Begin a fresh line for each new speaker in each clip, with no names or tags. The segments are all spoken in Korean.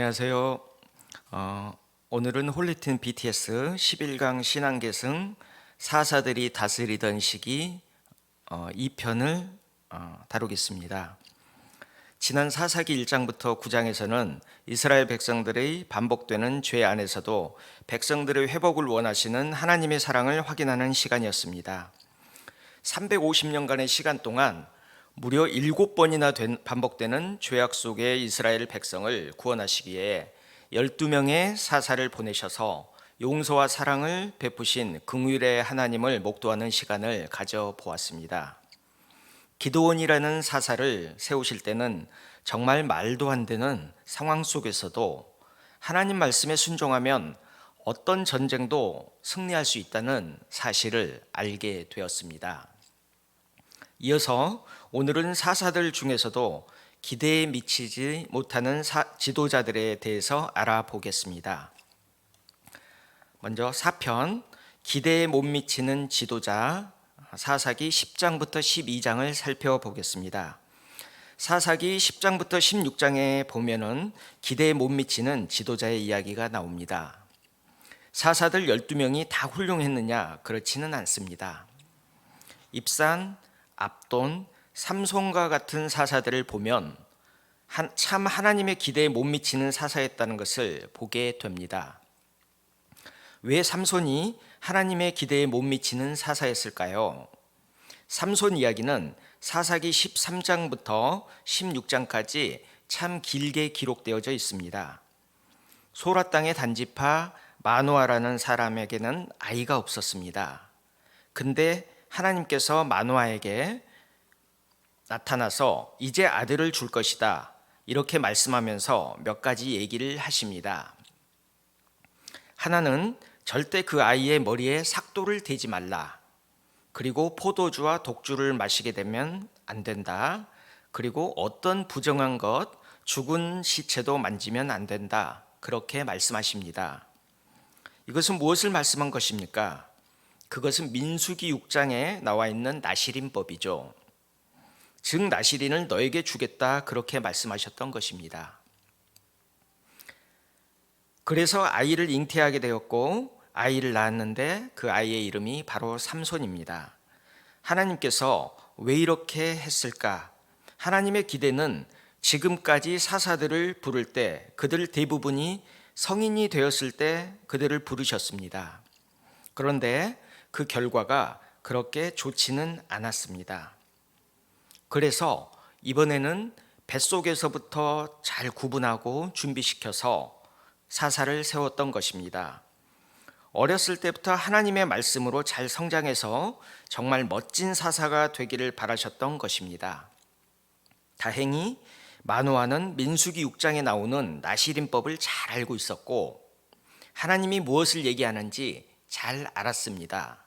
안녕하세요. 오늘은 홀리틴 BTS 11강 신앙계승 사사들이 다스리던 시기 2편을 다루겠습니다. 지난 사사기 1장부터 9장에서는 이스라엘 백성들의 반복되는 죄 안에서도 백성들의 회복을 원하시는 하나님의 사랑을 확인하는 시간이었습니다. 350년간의 시간 동안 무려 7번이나 반복되는 죄악 속의 이스라엘 백성을 구원하시기에 12명의 사사를 보내셔서 용서와 사랑을 베푸신 긍휼의 하나님을 목도하는 시간을 가져보았습니다. 기드온이라는 사사를 세우실 때는 정말 말도 안 되는 상황 속에서도 하나님 말씀에 순종하면 어떤 전쟁도 승리할 수 있다는 사실을 알게 되었습니다. 이어서 오늘은 사사들 중에서도 기대에 미치지 못하는 지도자들에 대해서 알아보겠습니다. 먼저 4편 기대에 못 미치는 지도자, 사사기 10장부터 12장을 살펴보겠습니다. 사사기 10장부터 16장에 보면은 기대에 못 미치는 지도자의 이야기가 나옵니다. 사사들 12명이 다 훌륭했느냐? 그렇지는 않습니다. 입산, 압돈, 삼손과 같은 사사들을 보면 참 하나님의 기대에 못 미치는 사사였다는 것을 보게 됩니다. 왜 삼손이 하나님의 기대에 못 미치는 사사였을까요? 삼손 이야기는 사사기 13장부터 16장까지 참 길게 기록되어져 있습니다. 소라 땅의 단지파 마노아라는 사람에게는 아이가 없었습니다. 근데 하나님께서 마노아에게 나타나서 이제 아들을 줄 것이다 이렇게 말씀하면서 몇 가지 얘기를 하십니다. 하나는 절대 그 아이의 머리에 삭도를 대지 말라. 그리고 포도주와 독주를 마시게 되면 안 된다. 그리고 어떤 부정한 것, 죽은 시체도 만지면 안 된다. 그렇게 말씀하십니다. 이것은 무엇을 말씀한 것입니까? 그것은 민수기 6장에 나와 있는 나시린법이죠. 즉 나시린을 너에게 주겠다 그렇게 말씀하셨던 것입니다. 그래서 아이를 잉태하게 되었고 아이를 낳았는데 그 아이의 이름이 바로 삼손입니다. 하나님께서 왜 이렇게 했을까? 하나님의 기대는 지금까지 사사들을 부를 때 그들 대부분이 성인이 되었을 때 그들을 부르셨습니다. 그런데 그 결과가 그렇게 좋지는 않았습니다. 그래서 이번에는 뱃속에서부터 잘 구분하고 준비시켜서 사사를 세웠던 것입니다. 어렸을 때부터 하나님의 말씀으로 잘 성장해서 정말 멋진 사사가 되기를 바라셨던 것입니다. 다행히 마노아는 민수기 6장에 나오는 나시린법을 잘 알고 있었고 하나님이 무엇을 얘기하는지 잘 알았습니다.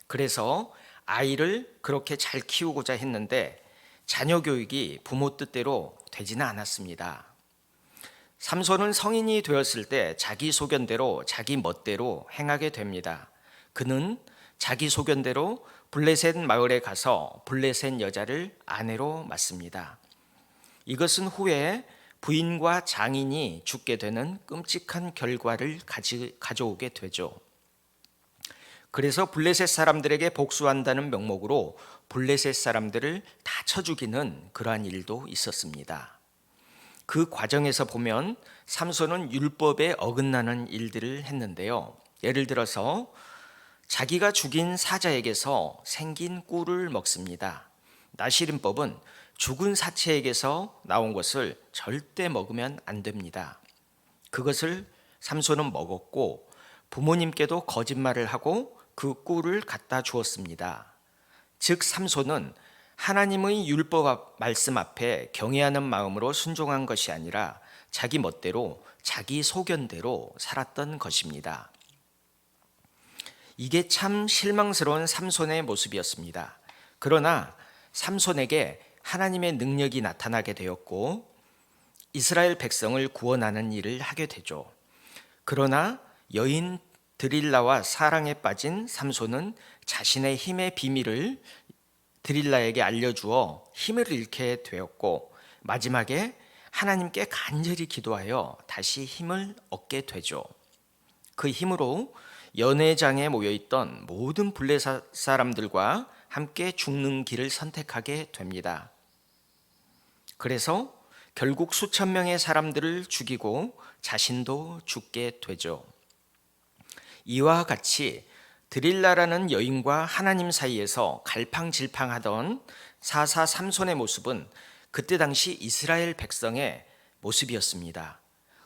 그래서 아이를 그렇게 잘 키우고자 했는데 자녀 교육이 부모 뜻대로 되지는 않았습니다. 삼손은 성인이 되었을 때 자기 소견대로 자기 멋대로 행하게 됩니다. 그는 자기 소견대로 블레셋 마을에 가서 블레셋 여자를 아내로 맞습니다. 이것은 후에 부인과 장인이 죽게 되는 끔찍한 결과를 가져오게 되죠. 그래서 블레셋 사람들에게 복수한다는 명목으로 블레셋 사람들을 다 쳐 죽이는 그러한 일도 있었습니다. 그 과정에서 보면 삼손은 율법에 어긋나는 일들을 했는데요. 예를 들어서 자기가 죽인 사자에게서 생긴 꿀을 먹습니다. 나시린법은 죽은 사체에게서 나온 것을 절대 먹으면 안 됩니다. 그것을 삼손은 먹었고 부모님께도 거짓말을 하고 그 꿀을 갖다 주었습니다. 즉 삼손은 하나님의 율법 말씀 앞에 경외하는 마음으로 순종한 것이 아니라 자기 멋대로 자기 소견대로 살았던 것입니다. 이게 참 실망스러운 삼손의 모습이었습니다. 그러나 삼손에게 하나님의 능력이 나타나게 되었고 이스라엘 백성을 구원하는 일을 하게 되죠. 그러나 여인 드릴라와 사랑에 빠진 삼손은 자신의 힘의 비밀을 드릴라에게 알려주어 힘을 잃게 되었고 마지막에 하나님께 간절히 기도하여 다시 힘을 얻게 되죠. 그 힘으로 연회장에 모여있던 모든 블레셋 사람들과 함께 죽는 길을 선택하게 됩니다. 그래서 결국 수천 명의 사람들을 죽이고 자신도 죽게 되죠. 이와 같이 드릴라라는 여인과 하나님 사이에서 갈팡질팡하던 사사 삼손의 모습은 그때 당시 이스라엘 백성의 모습이었습니다.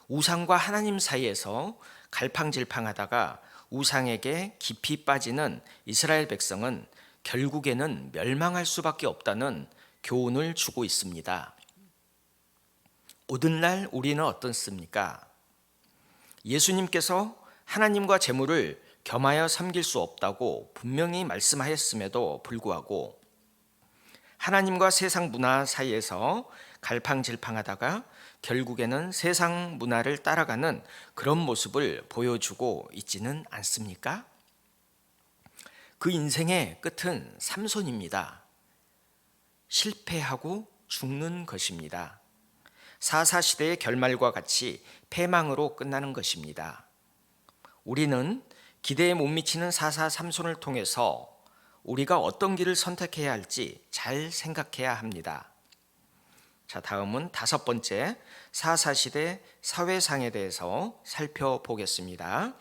우상과 하나님 사이에서 갈팡질팡하다가 우상에게 깊이 빠지는 이스라엘 백성은 결국에는 멸망할 수밖에 없다는 교훈을 주고 있습니다. 오늘날 우리는 어떻습니까? 예수님께서 하나님과 재물을 겸하여 섬길 수 없다고 분명히 말씀하였음에도 불구하고 하나님과 세상 문화 사이에서 갈팡질팡하다가 결국에는 세상 문화를 따라가는 그런 모습을 보여주고 있지는 않습니까? 그 인생의 끝은 삼손입니다. 실패하고 죽는 것입니다. 사사시대의 결말과 같이 패망으로 끝나는 것입니다. 우리는 기대에 못 미치는 사사 삼손을 통해서 우리가 어떤 길을 선택해야 할지 잘 생각해야 합니다. 자, 다음은 5번째 사사시대 사회상에 대해서 살펴보겠습니다.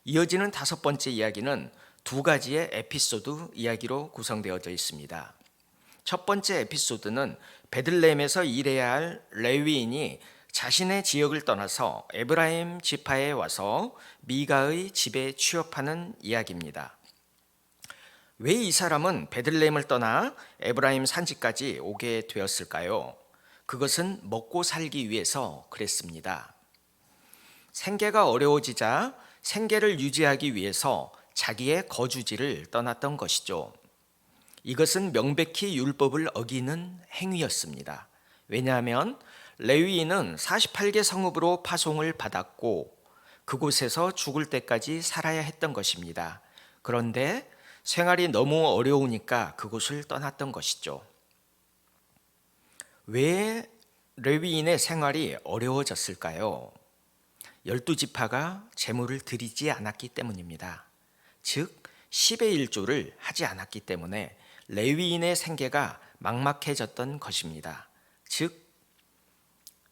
이어지는 5번째 이야기는 2가지의 에피소드 이야기로 구성되어져 있습니다. 첫 번째 에피소드는 베들레헴에서 일해야 할 레위인이 자신의 지역을 떠나서 에브라임 지파에 와서 미가의 집에 취업하는 이야기입니다. 왜 이 사람은 베들레헴을 떠나 에브라임 산지까지 오게 되었을까요? 그것은 먹고 살기 위해서 그랬습니다. 생계가 어려워지자 생계를 유지하기 위해서 자기의 거주지를 떠났던 것이죠. 이것은 명백히 율법을 어기는 행위였습니다. 왜냐하면 레위인은 48개 성읍으로 파송을 받았고 그곳에서 죽을 때까지 살아야 했던 것입니다. 그런데 생활이 너무 어려우니까 그곳을 떠났던 것이죠. 왜 레위인의 생활이 어려워졌을까요? 12지파가 제물을 드리지 않았기 때문입니다. 즉 10의 1조를 하지 않았기 때문에 레위인의 생계가 막막해졌던 것입니다. 즉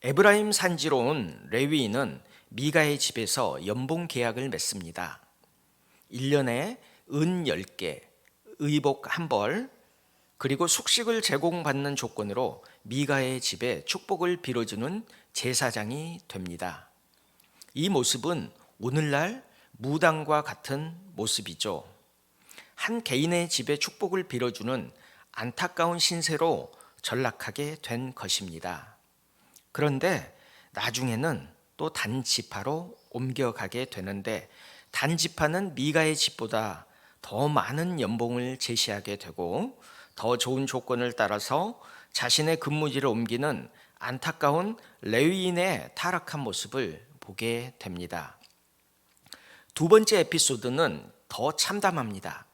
에브라임 산지로 온 레위인은 미가의 집에서 연봉 계약을 맺습니다. 1년에 은 10개, 의복 1벌, 그리고 숙식을 제공받는 조건으로 미가의 집에 축복을 빌어주는 제사장이 됩니다. 이 모습은 오늘날 무당과 같은 모습이죠. 한 개인의 집에 축복을 빌어주는 안타까운 신세로 전락하게 된 것입니다. 그런데 나중에는 또 단지파로 옮겨가게 되는데 단지파는 미가의 집보다 더 많은 연봉을 제시하게 되고 더 좋은 조건을 따라서 자신의 근무지를 옮기는 안타까운 레위인의 타락한 모습을 보게 됩니다. 2번째 에피소드는 더 참담합니다.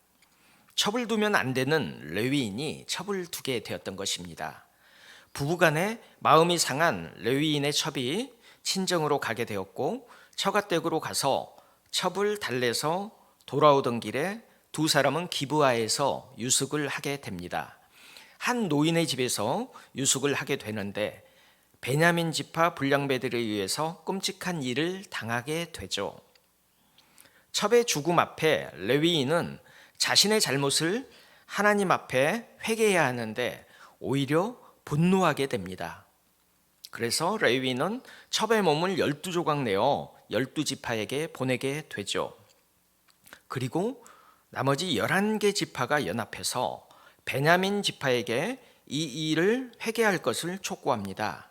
첩을 두면 안 되는 레위인이 첩을 두게 되었던 것입니다. 부부간에 마음이 상한 레위인의 첩이 친정으로 가게 되었고 처가댁으로 가서 첩을 달래서 돌아오던 길에 2사람은 기브아에서 유숙을 하게 됩니다. 한 노인의 집에서 유숙을 하게 되는데 베냐민 지파 불량배들에 의해서 끔찍한 일을 당하게 되죠. 첩의 죽음 앞에 레위인은 자신의 잘못을 하나님 앞에 회개해야 하는데 오히려 분노하게 됩니다. 그래서 레위인은 첩의 몸을 12조각 내어 12지파에게 보내게 되죠. 그리고 나머지 11개 지파가 연합해서 베냐민 지파에게 이 일을 회개할 것을 촉구합니다.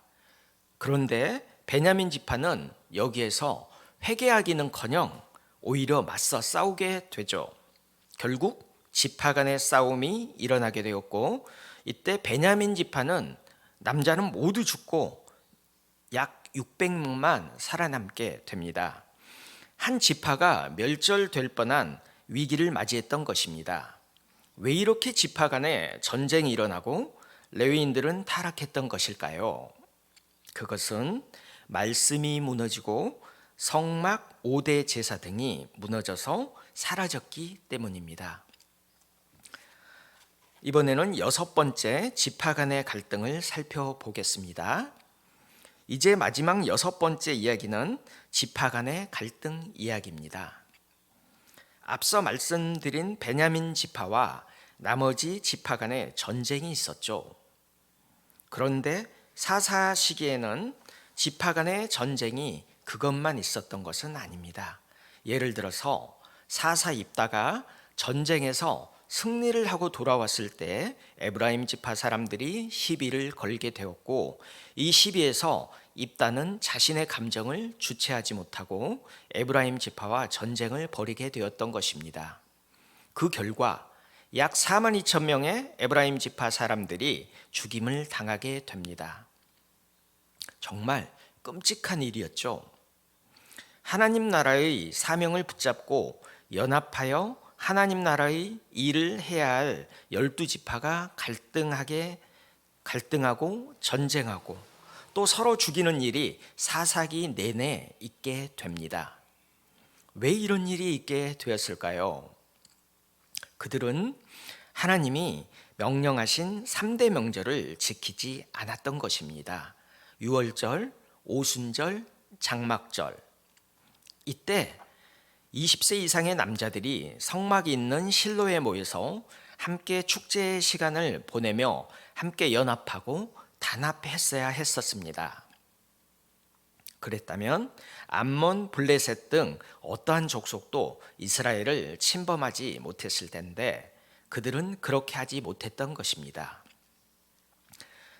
그런데 베냐민 지파는 여기에서 회개하기는커녕 오히려 맞서 싸우게 되죠. 결국 지파 간의 싸움이 일어나게 되었고 이때 베냐민 지파는 남자는 모두 죽고 약 600명만 살아남게 됩니다. 한 지파가 멸절될 뻔한 위기를 맞이했던 것입니다. 왜 이렇게 지파 간에 전쟁이 일어나고 레위인들은 타락했던 것일까요? 그것은 말씀이 무너지고 성막 5대 제사 등이 무너져서 사라졌기 때문입니다. 이번에는 6번째 지파 간의 갈등을 살펴보겠습니다. 이제 마지막 6번째 이야기는 지파 간의 갈등 이야기입니다. 앞서 말씀드린 베냐민 지파와 나머지 지파 간의 전쟁이 있었죠. 그런데 사사 시기에는 지파 간의 전쟁이 그것만 있었던 것은 아닙니다. 예를 들어서 사사 입다가 전쟁에서 승리를 하고 돌아왔을 때 에브라임 지파 사람들이 시비를 걸게 되었고, 이 시비에서 입다는 자신의 감정을 주체하지 못하고 에브라임 지파와 전쟁을 벌이게 되었던 것입니다. 그 결과 약 4만 2천 명의 에브라임 지파 사람들이 죽임을 당하게 됩니다. 정말 끔찍한 일이었죠. 하나님 나라의 사명을 붙잡고 연합하여 하나님 나라의 일을 해야 할 12지파가 갈등하고 전쟁하고 또 서로 죽이는 일이 사사기 내내 있게 됩니다. 왜 이런 일이 있게 되었을까요? 그들은 하나님이 명령하신 3대 명절을 지키지 않았던 것입니다. 유월절, 오순절, 장막절. 이때 20세 이상의 남자들이 성막이 있는 실로에 모여서 함께 축제의 시간을 보내며 함께 연합하고 단합했어야 했었습니다. 그랬다면 암몬, 블레셋 등 어떠한 족속도 이스라엘을 침범하지 못했을 텐데 그들은 그렇게 하지 못했던 것입니다.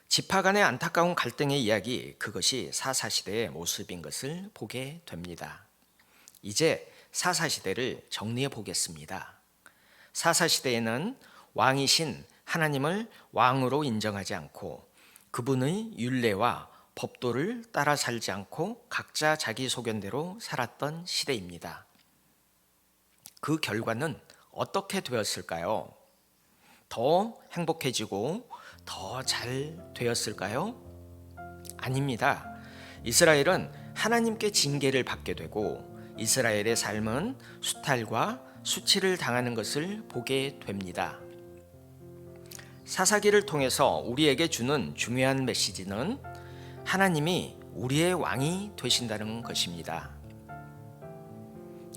지파 간의 안타까운 갈등의 이야기, 그것이 사사시대의 모습인 것을 보게 됩니다. 이제 사사시대를 정리해 보겠습니다. 사사시대에는 왕이신 하나님을 왕으로 인정하지 않고 그분의 율례와 법도를 따라 살지 않고 각자 자기 소견대로 살았던 시대입니다. 그 결과는 어떻게 되었을까요? 더 행복해지고 더 잘 되었을까요? 아닙니다. 이스라엘은 하나님께 징계를 받게 되고 이스라엘의 삶은 수탈과 수치를 당하는 것을 보게 됩니다. 사사기를 통해서 우리에게 주는 중요한 메시지는 하나님이 우리의 왕이 되신다는 것입니다.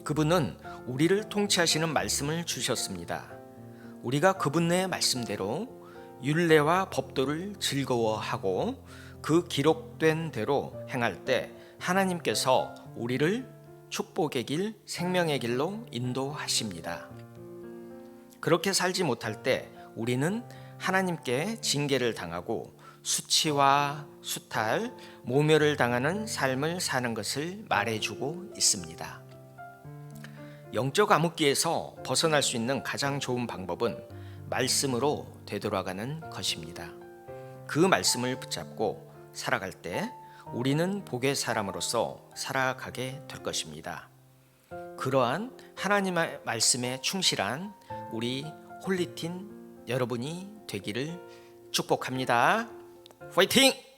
그분은 우리를 통치하시는 말씀을 주셨습니다. 우리가 그분의 말씀대로 율례와 법도를 즐거워하고 그 기록된 대로 행할 때 하나님께서 우리를 축복의 길, 생명의 길로 인도하십니다. 그렇게 살지 못할 때 우리는 하나님께 징계를 당하고 수치와 수탈, 모멸을 당하는 삶을 사는 것을 말해주고 있습니다. 영적 암흑기에서 벗어날 수 있는 가장 좋은 방법은 말씀으로 되돌아가는 것입니다. 그 말씀을 붙잡고 살아갈 때 우리는 복의 사람으로서 살아가게 될 것입니다. 그러한 하나님의 말씀에 충실한 우리 홀리틴 여러분이 되기를 축복합니다. 화이팅!